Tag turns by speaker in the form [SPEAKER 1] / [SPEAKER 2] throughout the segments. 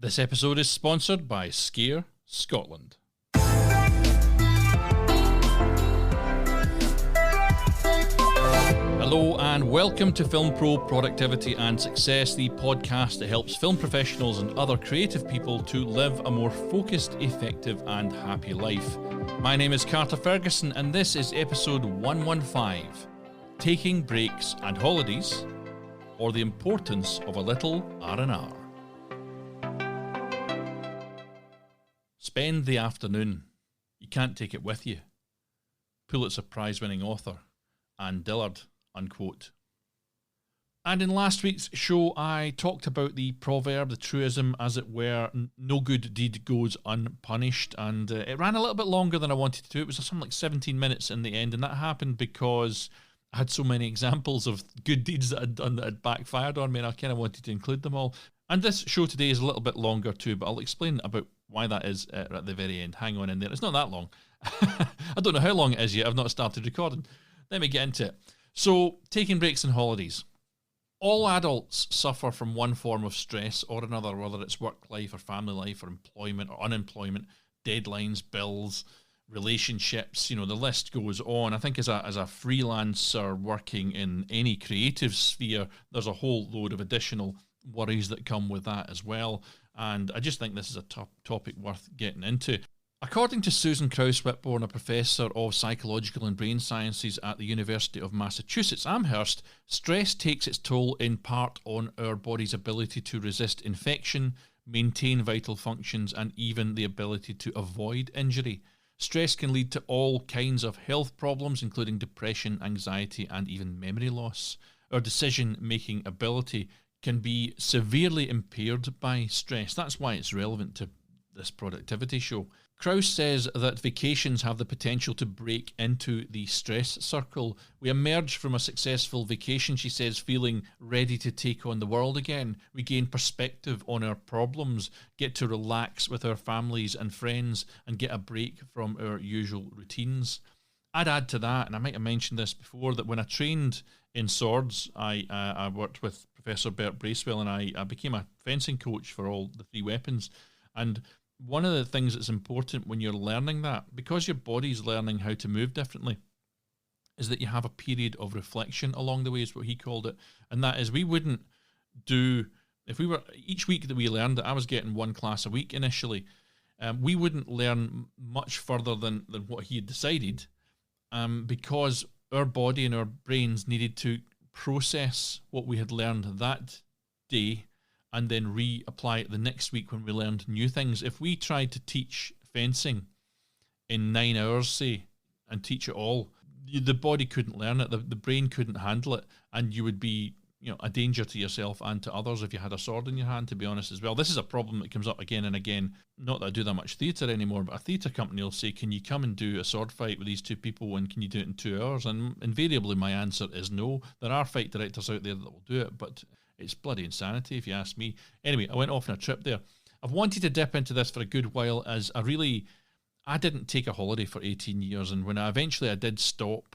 [SPEAKER 1] This episode is sponsored by Scare Scotland. Hello and welcome to Film Pro Productivity and Success, the podcast that helps film professionals and other creative people to live a more focused, effective and happy life. My name is Carter Ferguson and this is episode 115, Taking Breaks and Holidays, or the Importance of a Little R&R. Spend the afternoon. You can't take it with you. Pulitzer Prize-winning author and Dillard, unquote. And in last week's show, I talked about the proverb, the truism, as it were, no good deed goes unpunished. And it ran a little bit longer than I wanted to. It was something like 17 minutes in the end. And that happened because I had so many examples of good deeds that I'd done that had backfired on me. And I kind of wanted to include them all. And this show today is a little bit longer too, but I'll explain about why that is at the very end. Hang on in there. It's not that long. I don't know how long it is yet. I've not started recording. Let me get into it. So, taking breaks and holidays. All adults suffer from one form of stress or another, whether it's work life or family life or employment or unemployment, deadlines, bills, relationships, the list goes on. I think as a freelancer working in any creative sphere, there's a whole load of additional worries that come with that as well. And I just think this is a topic worth getting into. According to Susan Krauss-Whitbourne, a professor of psychological and brain sciences at the University of Massachusetts, Amherst, stress takes its toll in part on our body's ability to resist infection, maintain vital functions, and even the ability to avoid injury. Stress can lead to all kinds of health problems, including depression, anxiety, and even memory loss. Our decision-making ability can be severely impaired by stress. That's why it's relevant to this productivity show. Krauss says that vacations have the potential to break into the stress circle. We emerge from a successful vacation, she says, feeling ready to take on the world again. We gain perspective on our problems, get to relax with our families and friends, and get a break from our usual routines. I'd add to that, and I might have mentioned this before, that when I trained in swords, I worked with Professor Bert Bracewell, and I became a fencing coach for all the three weapons. And one of the things that's important when you're learning that, because your body's learning how to move differently, is that you have a period of reflection along the way, is what he called it. And that is, we wouldn't do, if we were, each week that we learned it, I was getting one class a week initially, we wouldn't learn much further than what he had decided, because our body and our brains needed to process what we had learned that day and then reapply it the next week when we learned new things. If we tried to teach fencing in 9 hours, say, and teach it all, the body couldn't learn it, the brain couldn't handle it, and you would be a danger to yourself and to others if you had a sword in your hand, to be honest, as well. This is a problem that comes up again and again. Not that I do that much theatre anymore, but a theatre company will say, can you come and do a sword fight with these two people, and can you do it in 2 hours? And invariably my answer is no. There are fight directors out there that will do it, but it's bloody insanity if you ask me. Anyway, I went off on a trip there. I've wanted to dip into this for a good while, as I didn't take a holiday for 18 years, and when I did stop,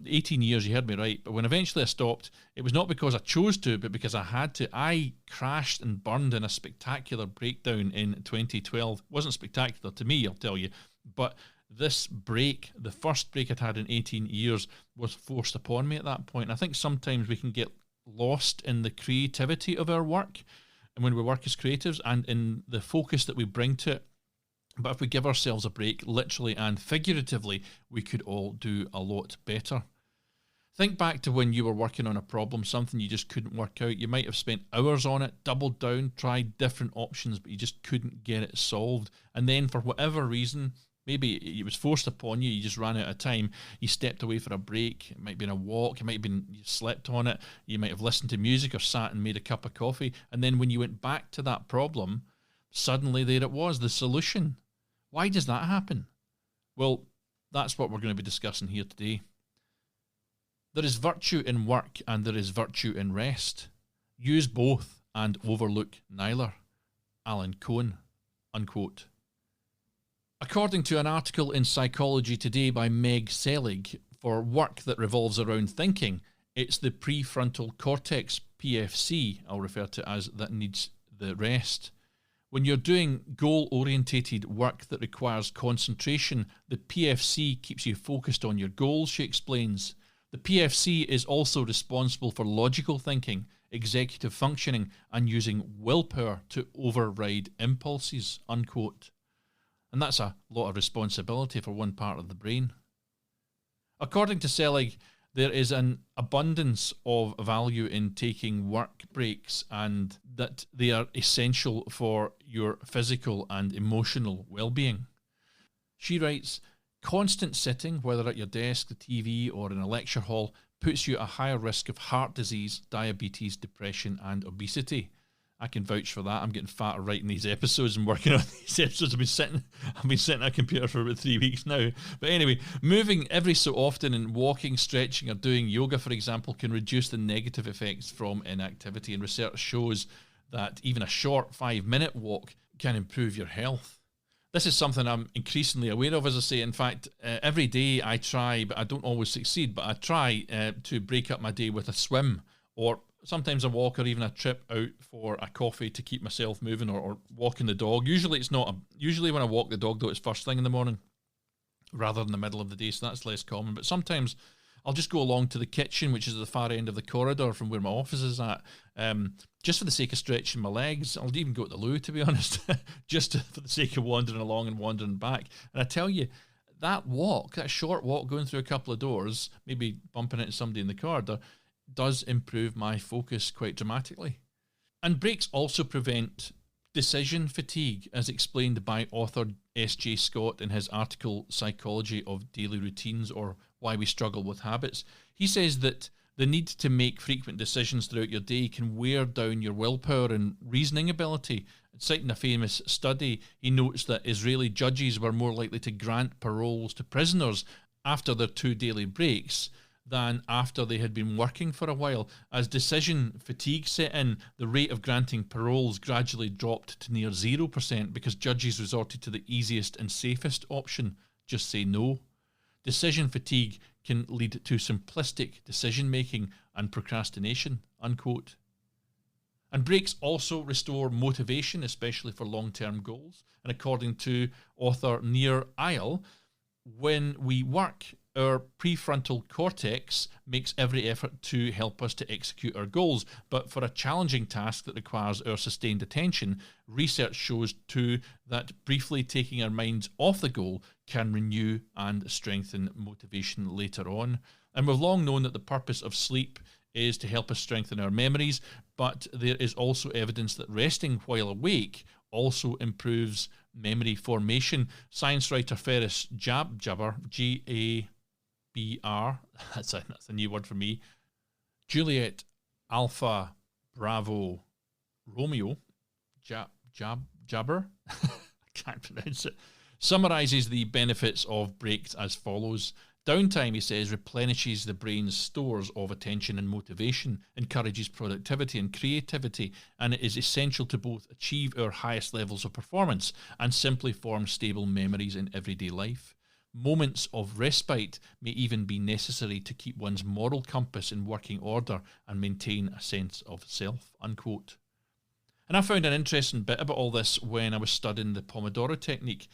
[SPEAKER 1] 18 years, you heard me right, but when eventually I stopped, it was not because I chose to, but because I had to. I crashed and burned in a spectacular breakdown in 2012. It wasn't spectacular to me, I'll tell you, but this break, the first break I'd had in 18 years, was forced upon me at that point. And I think sometimes we can get lost in the creativity of our work, and when we work as creatives, and in the focus that we bring to it. But if we give ourselves a break, literally and figuratively, we could all do a lot better. Think back to when you were working on a problem, something you just couldn't work out. You might have spent hours on it, doubled down, tried different options, but you just couldn't get it solved. And then for whatever reason, maybe it was forced upon you, you just ran out of time, you stepped away for a break, it might have been a walk, it might have been you slept on it, you might have listened to music or sat and made a cup of coffee, and then when you went back to that problem, suddenly there it was, the solution. Why does that happen? Well, that's what we're going to be discussing here today. There is virtue in work and there is virtue in rest. Use both and overlook neither. Alan Cohen, unquote. According to an article in Psychology Today by Meg Selig, for work that revolves around thinking, it's the prefrontal cortex, PFC, I'll refer to as, that needs the rest. When you're doing goal-orientated work that requires concentration, the PFC keeps you focused on your goals, she explains. The PFC is also responsible for logical thinking, executive functioning, and using willpower to override impulses, unquote. And that's a lot of responsibility for one part of the brain. According to Selig, there is an abundance of value in taking work breaks and that they are essential for your physical and emotional well-being. She writes, constant sitting, whether at your desk, the TV, or in a lecture hall, puts you at a higher risk of heart disease, diabetes, depression, and obesity. I can vouch for that. I'm getting fatter writing these episodes and working on these episodes. I've been sitting at a computer for about 3 weeks now. But anyway, moving every so often and walking, stretching, or doing yoga, for example, can reduce the negative effects from inactivity. And research shows that even a short 5-minute walk can improve your health. This is something I'm increasingly aware of, as I say. In fact, every day I try, but I don't always succeed, but I try to break up my day with a swim, or sometimes a walk, or even a trip out for a coffee to keep myself moving, or walking the dog. Usually when I walk the dog, though, it's first thing in the morning rather than the middle of the day, so that's less common. But sometimes I'll just go along to the kitchen, which is at the far end of the corridor from where my office is at, just for the sake of stretching my legs. I'll even go to the loo, to be honest, just for the sake of wandering along and wandering back. And I tell you, that short walk going through a couple of doors, maybe bumping into somebody in the corridor, does improve my focus quite dramatically. And breaks also prevent decision fatigue, as explained by author S.J. Scott in his article Psychology of Daily Routines, or Why We Struggle with Habits. He says that the need to make frequent decisions throughout your day can wear down your willpower and reasoning ability. Citing a famous study, he notes that Israeli judges were more likely to grant paroles to prisoners after their 2 daily breaks than after they had been working for a while. As decision fatigue set in, the rate of granting paroles gradually dropped to near 0% because judges resorted to the easiest and safest option: just say no. Decision fatigue can lead to simplistic decision-making and procrastination, unquote. And breaks also restore motivation, especially for long-term goals. And according to author Nir Eyal, when we work, our prefrontal cortex makes every effort to help us to execute our goals. But for a challenging task that requires our sustained attention, research shows too that briefly taking our minds off the goal can renew and strengthen motivation later on. And we've long known that the purpose of sleep is to help us strengthen our memories, but there is also evidence that resting while awake also improves memory formation. Science writer Ferris Jabber, G-A-B-R, that's a new word for me, Juliet Alpha Bravo Romeo, Jabber, I can't pronounce it, summarizes the benefits of breaks as follows. Downtime, he says, replenishes the brain's stores of attention and motivation, encourages productivity and creativity, and it is essential to both achieve our highest levels of performance and simply form stable memories in everyday life. Moments of respite may even be necessary to keep one's moral compass in working order and maintain a sense of self, unquote. And I found an interesting bit about all this when I was studying the Pomodoro technique.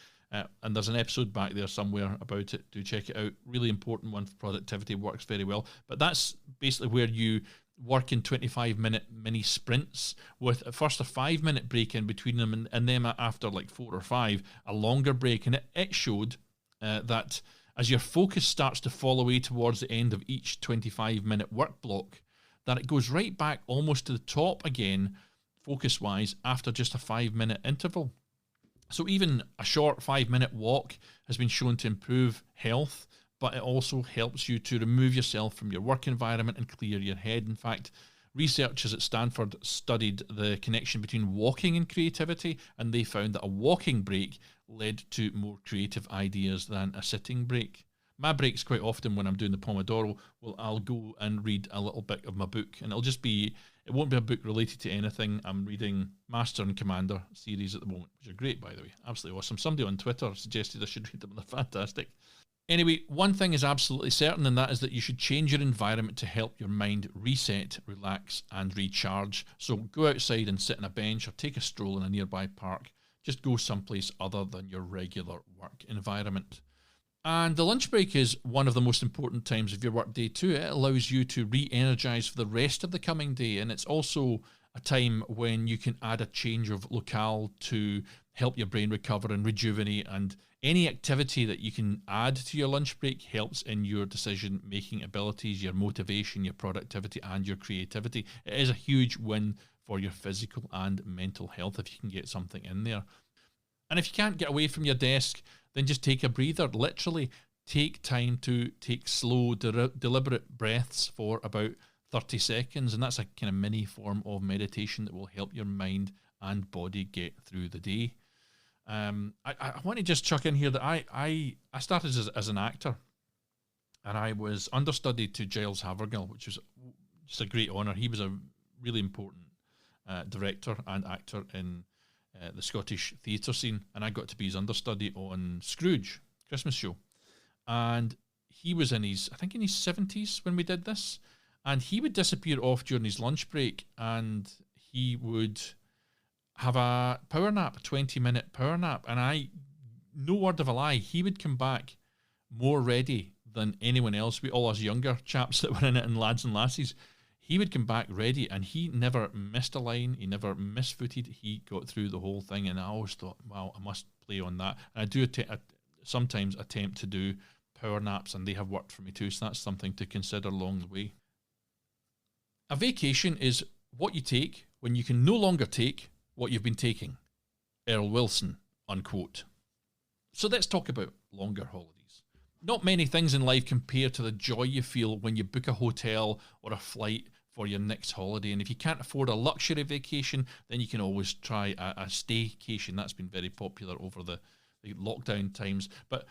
[SPEAKER 1] And there's an episode back there somewhere about it. Do check it out. Really important one for productivity. Works very well. But that's basically where you work in 25-minute mini sprints with at first a 5-minute break in between them, and then after like 4 or 5, a longer break. And it showed that as your focus starts to fall away towards the end of each 25-minute work block, that it goes right back almost to the top again, focus-wise, after just a 5-minute interval. So even a short 5-minute walk has been shown to improve health, but it also helps you to remove yourself from your work environment and clear your head. In fact, researchers at Stanford studied the connection between walking and creativity, and they found that a walking break led to more creative ideas than a sitting break. My breaks quite often when I'm doing the Pomodoro, I'll go and read a little bit of my book, and it won't be a book related to anything. I'm reading Master and Commander series at the moment, which are great, by the way. Absolutely awesome. Somebody on Twitter suggested I should read them. They're fantastic. Anyway, one thing is absolutely certain, and that is that you should change your environment to help your mind reset, relax, and recharge. So go outside and sit on a bench or take a stroll in a nearby park. Just go someplace other than your regular work environment. And the lunch break is one of the most important times of your workday too. It allows you to re-energize for the rest of the coming day, and it's also a time when you can add a change of locale to help your brain recover and rejuvenate, and any activity that you can add to your lunch break helps in your decision-making abilities, your motivation, your productivity, and your creativity. It is a huge win for your physical and mental health if you can get something in there. And if you can't get away from your desk, then just take a breather. Literally take time to take slow, deliberate breaths for about 30 seconds. And that's a kind of mini form of meditation that will help your mind and body get through the day. I want to just chuck in here that I started as an actor, and I was understudy to Giles Havergal, which was just a great honour. He was a really important director and actor in the Scottish theatre scene, and I got to be his understudy on Scrooge, Christmas show. And he was in his 70s when we did this, and he would disappear off during his lunch break, and he would have a power nap, a 20-minute power nap, and no word of a lie, he would come back more ready than anyone else. We all us younger chaps that were in it, and lads and lassies, he would come back ready, and he never missed a line, he never misfooted, he got through the whole thing, and I always thought, wow, I must play on that. And I do sometimes attempt to do power naps, and they have worked for me too, so that's something to consider along the way. A vacation is what you take when you can no longer take what you've been taking. Earl Wilson, unquote. So let's talk about longer holidays. Not many things in life compare to the joy you feel when you book a hotel or a flight for your next holiday. And if you can't afford a luxury vacation, then you can always try a staycation. That's been very popular over the lockdown times. But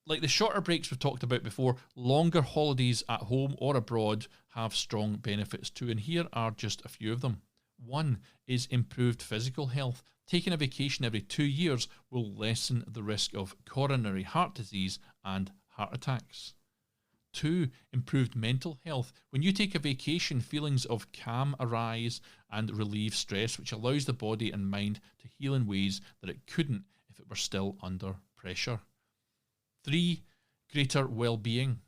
[SPEAKER 1] like the shorter breaks we've talked about before, longer holidays at home or abroad have strong benefits too. And here are just a few of them. One is improved physical health. Taking a vacation every 2 years will lessen the risk of coronary heart disease and heart attacks. 2, improved mental health. When you take a vacation, feelings of calm arise and relieve stress, which allows the body and mind to heal in ways that it couldn't if it were still under pressure. 3, greater well-being.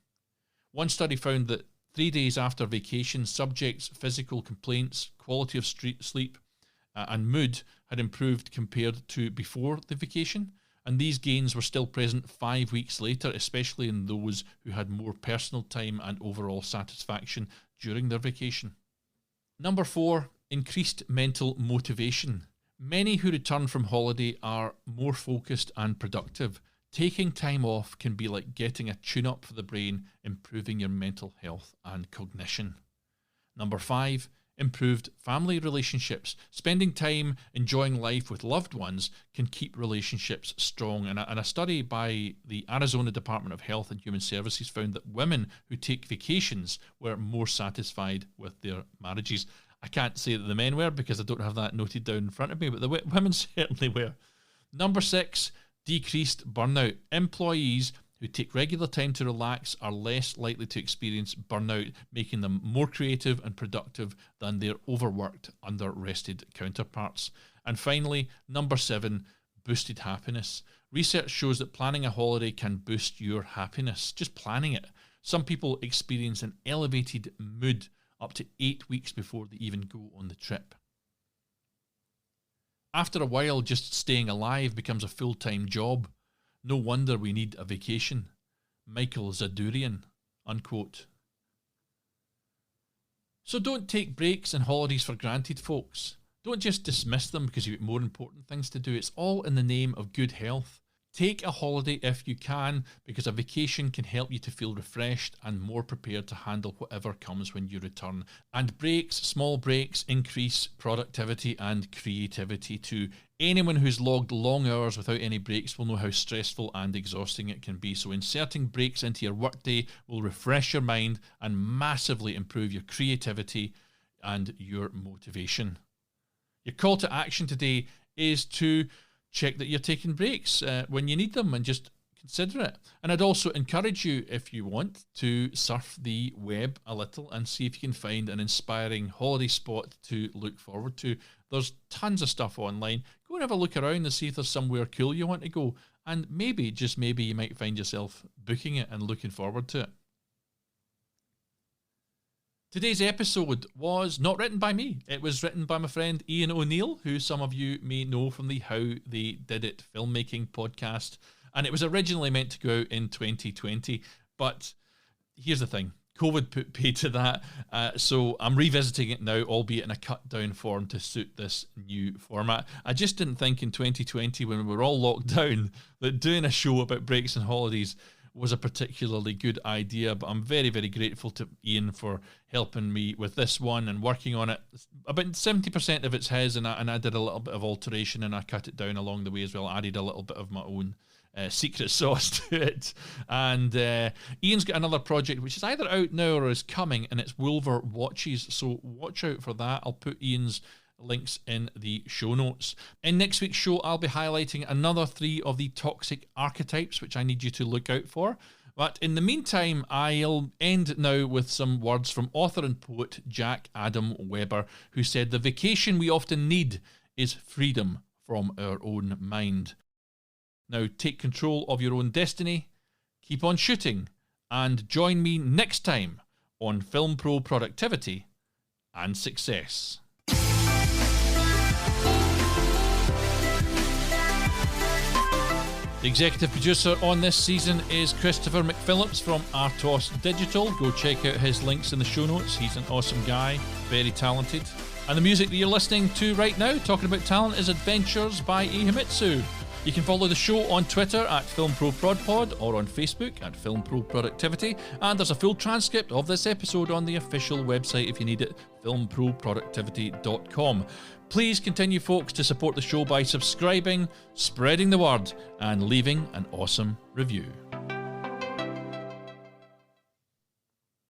[SPEAKER 1] One study found that 3 days after vacation, subjects' physical complaints, quality of sleep, and mood had improved compared to before the vacation. And these gains were still present 5 weeks later, especially in those who had more personal time and overall satisfaction during their vacation. Number 4, increased mental motivation. Many who return from holiday are more focused and productive. Taking time off can be like getting a tune-up for the brain, improving your mental health and cognition. Number 5, improved family relationships. Spending time enjoying life with loved ones can keep relationships strong. And a study by the Arizona Department of Health and Human Services found that women who take vacations were more satisfied with their marriages. I can't say that the men were because I don't have that noted down in front of me, but the women certainly were. Number 6, decreased burnout. Employees who take regular time to relax are less likely to experience burnout, making them more creative and productive than their overworked, under-rested counterparts. And finally, number 7, boosted happiness. Research shows that planning a holiday can boost your happiness. Just planning it. Some people experience an elevated mood up to 8 weeks before they even go on the trip. After a while, just staying alive becomes a full-time job. No wonder we need a vacation. Michael Zadurian, unquote. So don't take breaks and holidays for granted, folks. Don't just dismiss them because you've got more important things to do. It's all in the name of good health. Take a holiday if you can, because a vacation can help you to feel refreshed and more prepared to handle whatever comes when you return. And breaks, small breaks, increase productivity and creativity too. Anyone who's logged long hours without any breaks will know how stressful and exhausting it can be. So inserting breaks into your workday will refresh your mind and massively improve your creativity and your motivation. Your call to action today is to check that you're taking breaks when you need them, and just consider it. And I'd also encourage you, if you want, to surf the web a little and see if you can find an inspiring holiday spot to look forward to. There's tons of stuff online. Go and have a look around and see if there's somewhere cool you want to go. And maybe, just maybe, you might find yourself booking it and looking forward to it. Today's episode was not written by me. It was written by my friend Ian O'Neill, who some of you may know from the How They Did It Filmmaking podcast. And it was originally meant to go out in 2020. But here's the thing. COVID put pay to that. So I'm revisiting it now, albeit in a cut down form to suit this new format. I just didn't think in 2020, when we were all locked down, that doing a show about breaks and holidays was a particularly good idea, but I'm very, very grateful to Ian for helping me with this one and working on it. About 70% of it's his, and I did a little bit of alteration, and I cut it down along the way as well. I added a little bit of my own secret sauce to it. And Ian's got another project which is either out now or is coming, and it's Wolver Watches, so watch out for that. I'll put Ian's links in the show notes. In next week's show, I'll be highlighting another 3 of the toxic archetypes, which I need you to look out for. But in the meantime, I'll end now with some words from author and poet Jack Adam Weber, who said, "The vacation we often need is freedom from our own mind." Now take control of your own destiny, keep on shooting, and join me next time on Film Pro Productivity and Success. The executive producer on this season is Christopher McPhillips from Artos Digital. Go check out his links in the show notes. He's an awesome guy, very talented. And the music that you're listening to right now, talking about talent, is Adventures by Ihimitsu. You can follow the show on Twitter at FilmProProdPod or on Facebook at FilmProProductivity. And there's a full transcript of this episode on the official website if you need it, FilmProProductivity.com. Please continue, folks, to support the show by subscribing, spreading the word, and leaving an awesome review.